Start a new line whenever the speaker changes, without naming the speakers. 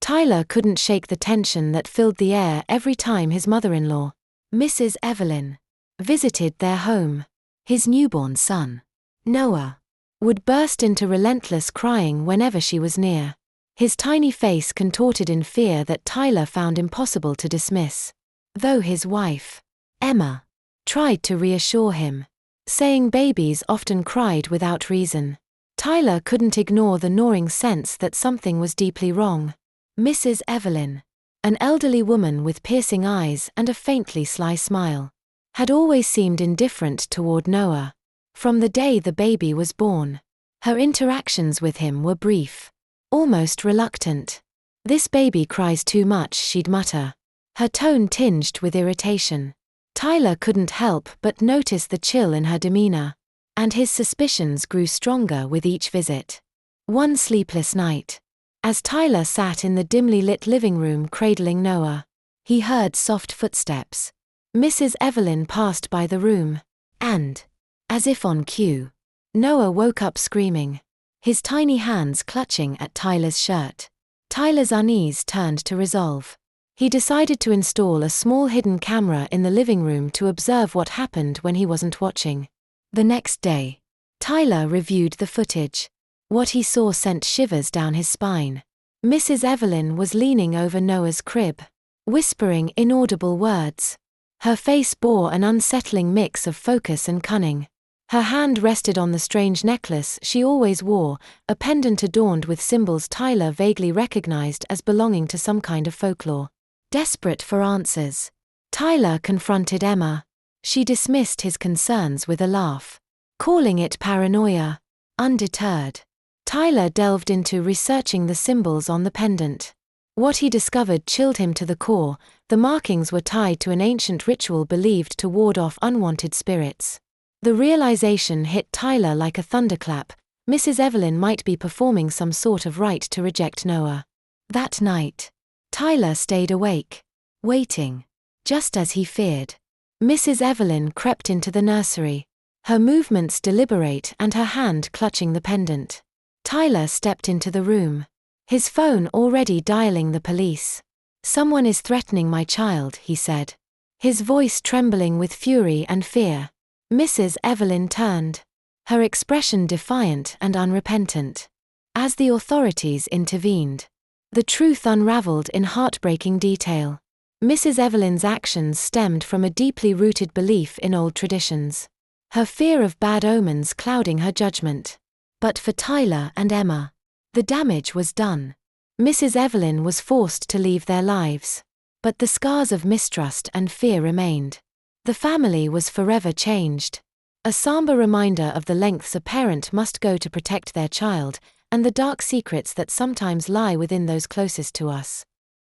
Tyler couldn't shake the tension that filled the air every time his mother-in-law, Mrs. Evelyn, visited their home. His newborn son, Noah, would burst into relentless crying whenever she was near, his tiny face contorted in fear that Tyler found impossible to dismiss. Though his wife, Emma, tried to reassure him, saying babies often cried without reason, Tyler couldn't ignore the gnawing sense that something was deeply wrong. Mrs. Evelyn, an elderly woman with piercing eyes and a faintly sly smile, had always seemed indifferent toward Noah. From the day the baby was born, her interactions with him were brief, almost reluctant. "This baby cries too much," she'd mutter, her tone tinged with irritation. Tyler couldn't help but notice the chill in her demeanor, and his suspicions grew stronger with each visit. One sleepless night, as Tyler sat in the dimly lit living room cradling Noah, he heard soft footsteps. Mrs. Evelyn passed by the room, and, as if on cue, Noah woke up screaming, his tiny hands clutching at Tyler's shirt. Tyler's unease turned to resolve. He decided to install a small hidden camera in the living room to observe what happened when he wasn't watching. The next day, Tyler reviewed the footage. What he saw sent shivers down his spine. Mrs. Evelyn was leaning over Noah's crib, whispering inaudible words. Her face bore an unsettling mix of focus and cunning. Her hand rested on the strange necklace she always wore, a pendant adorned with symbols Tyler vaguely recognized as belonging to some kind of folklore. Desperate for answers, Tyler confronted Emma. She dismissed his concerns with a laugh, calling it paranoia. Undeterred, Tyler delved into researching the symbols on the pendant. What he discovered chilled him to the core. The markings were tied to an ancient ritual believed to ward off unwanted spirits. The realization hit Tyler like a thunderclap. Mrs. Evelyn might be performing some sort of rite to reject Noah. That night, Tyler stayed awake, waiting. Just as he feared, Mrs. Evelyn crept into the nursery, her movements deliberate and her hand clutching the pendant. Tyler stepped into the room, his phone already dialing the police. "Someone is threatening my child," he said, his voice trembling with fury and fear. Mrs. Evelyn turned, her expression defiant and unrepentant. As the authorities intervened, the truth unraveled in heartbreaking detail. Mrs. Evelyn's actions stemmed from a deeply rooted belief in old traditions, her fear of bad omens clouding her judgment. But for Tyler and Emma, the damage was done. Mrs. Evelyn was forced to leave their lives, but the scars of mistrust and fear remained. The family was forever changed, a somber reminder of the lengths a parent must go to protect their child, and the dark secrets that sometimes lie within those closest to us.